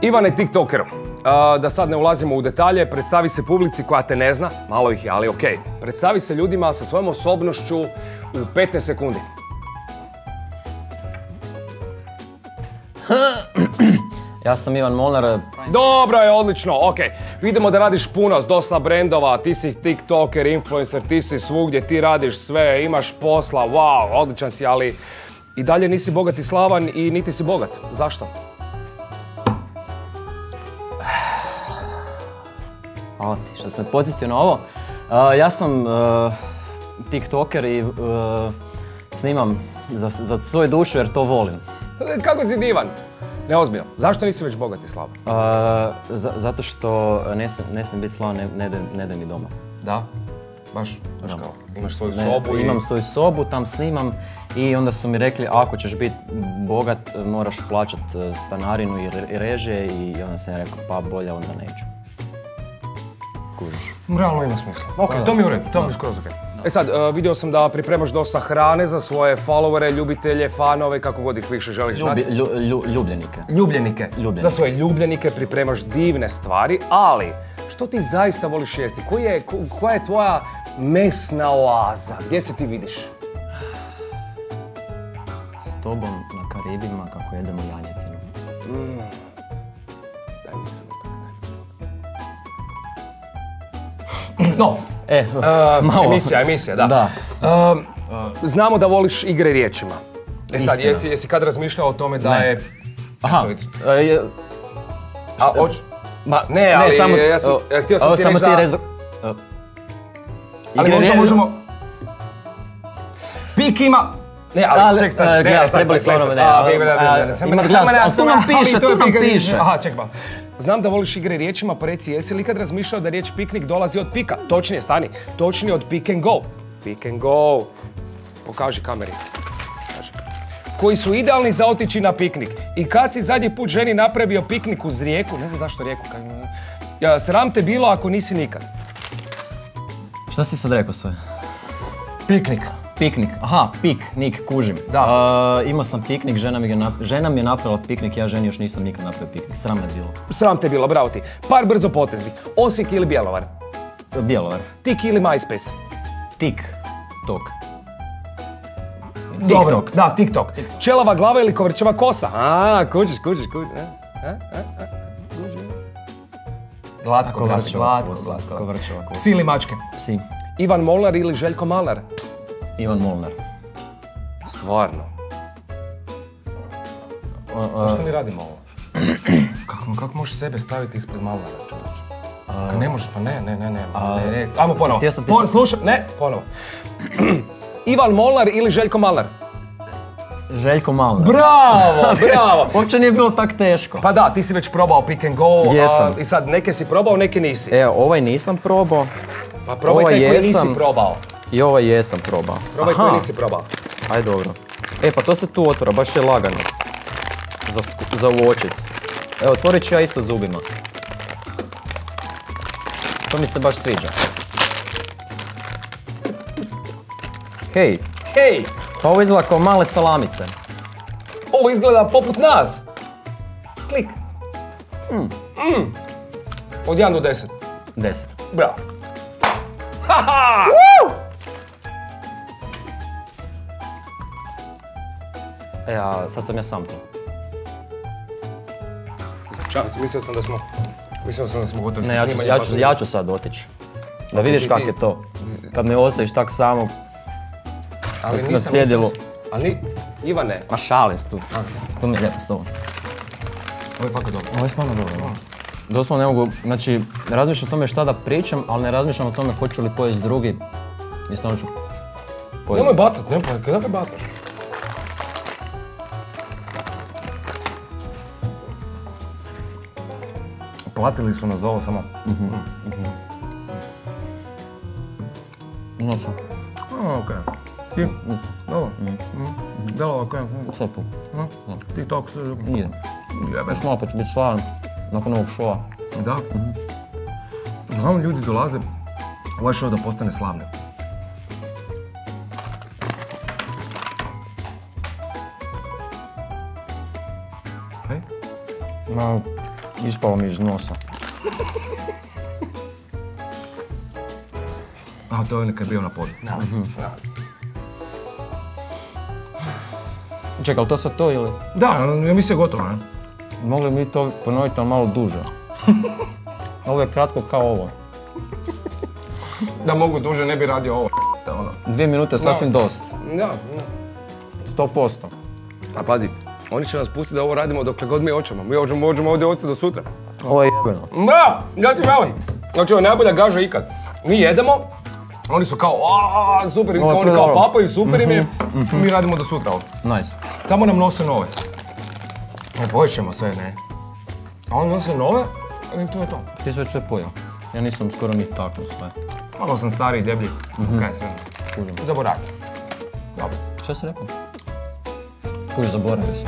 Ivane TikTokeru, da sad ne ulazimo u detalje, predstavi se publici koja te ne zna, malo ih je, ali okej. Predstavi se ljudima sa svojom osobnošću u 15 sekundi. Ja sam Ivan Molnar. Dobro je, odlično, okej. Vidimo da radiš puno, dosta brendova, ti si TikToker, influencer, ti si svugdje, ti radiš sve, imaš posla, wow, odličan si, ali i dalje nisi bogat i slavan i niti si bogat. Zašto? Hvala ti što si me podsjetio na ovo. Ja sam TikToker i snimam za svoju dušu jer to volim. Kako si divan? Neozbiljno. Zašto nisi već bogat i slavan? Zato što ne sam biti slavan, ne da mi doma. Da? Baš kao, imaš svoju sobu i... Imam svoju sobu, tam snimam i onda su mi rekli ako ćeš biti bogat moraš plaćat stanarinu i režije i onda sam rekao pa bolje onda neću. Kužiš. Realno ima smisla. Ok, to mi je u redu, to mi je skroz ok. E sad, vidio sam da pripremaš dosta hrane za svoje followere, ljubitelje, fanove, kako god ih više želiš znati. Ljubljenike. Ljubljenike. Za svoje ljubljenike pripremaš divne stvari, ali što ti zaista voliš jesti? Koja je tvoja mesna oaza? Gdje se ti vidiš? S tobom na Karibima kako jedemo janjetinu. No, malo. Emisija, da. Znamo da voliš igre riječima. E sad, jesi kad razmišljao o tome da je... Aha. Ne, ali htio sam ti reći da... Ali možemo... Pik ima... Ne, ali ček sad, trebali stvarno, ima glas, ali tu nam piše, Aha, ček malo. Znam da voliš igre riječima, pa reci, jesi li ikad razmišljao da riječ piknik dolazi od pika? Točnije, stani, točnije od pick and go. Pick and go. Pokaži kameri. Koji su idealni za otići na piknik. I kad si zadnji put ženi napravio piknik uz rijeku, ne znam zašto rijeku, sram te bilo ako nisi nikad. Šta si sad rekao sve? Piknik. Piknik, aha, piknik, kužim. Da. Imao sam piknik, žena mi je napravila piknik, ja ženi još nisam nikad napravio piknik, sram me bilo. Sram te bilo, bravo ti. Par brzo poteznih, Osijek ili Bjelovar? Bjelovar. Tik ili MySpace? TikTok. TikTok. Da, TikTok. Čelava glava ili kovrčava kosa? Kužiš. Glatko, glatko. Psi ili mačke? Psi. Ivan Molnar ili Željko Malnar? Ivan Molnar. Stvarno? Zašto mi radimo ovo? Kako možeš sebe staviti ispred Malnara, čovječe? Kad ne možeš, pa ne. Ajmo ponovo. Slušaj, ne, ponovo. Ivan Molnar ili Željko Malnar? Željko Malnar. Bravo! Uopće nije bilo tak teško. Pa da, ti si već probao pick and go. Jesam. I sad neke si probao, neke nisi. Ovaj nisam probao. Pa probaj taj koji nisi probao. I ovaj jesam probao. Probaj koji nisi probao. Aj dobro. Pa to se tu otvara, baš je lagano. Za uočit. Evo, otvorit ću ja isto zubima. To mi se baš sviđa. Hej! Pa ovo izgleda kao male salamice. Ovo izgleda poput nas. Klik. Od 1 do 10. 10. Bravo. Haha! A sad sam ja sam to. Mislio sam da smo gotovi sa snimanjem. Ne, ja ću sad otići. Da vidiš kak je to. Kad me ostaviš tak samo na cjedilu. Ali Ivane. Ma šalim se tu. To mi je lijepo s tobom. Ovo je fakat dobro. Ovo je stvarno dobro. Doslovno ne mogu, znači ne razmišljam o tome šta da pričam, ali ne razmišljam o tome hoću li pojesti drugi. Mislim ću pojesti. Nemoj bacat, kada me bataš? Platili su nas za ovo samo. Noćno. Okej. Ti? Dobro. Delo okej. Sopu. Ti tako sve... Idem. Još malo pa ću biti slavan nakon ovog šova. Da? Uglavnom ljudi dolaze u ovaj šov da postane slavni. Ispalo mi iz nosa. A, to je nekad bio na podu. Čekaj, ali to sad to ili? Da, emisija je gotova, ne? Mogli mi to ponoviti, ali malo duže. Ovo je kratko kao ovo. Da mogu duže, ne bi radio ovo. 2 minute je sasvim dosta. Da. 100%. A pazi, oni će nas pustiti da ovo radimo dokle god mi hoćemo. Mi možemo ovdje ostati do sutra. Ovo je jebeno. Da, ja ti velim. Znači, ovo je najbolja gaža ikad. Mi jedemo, oni su kao, super, oni kao papaju, super im je. Mi radimo do sutra ovo. Nice. Samo nam nose nove. Poješ ćemo sve, ne? A oni nose nove, i to je to. Ti si već sve pojeo. Ja nisam skoro ni taknuo sve. Malo sam stariji, deblji. Kaj sve? Kužim. Zaboravim. Dobro. Šta si rekao? Kuži, zaboravio si.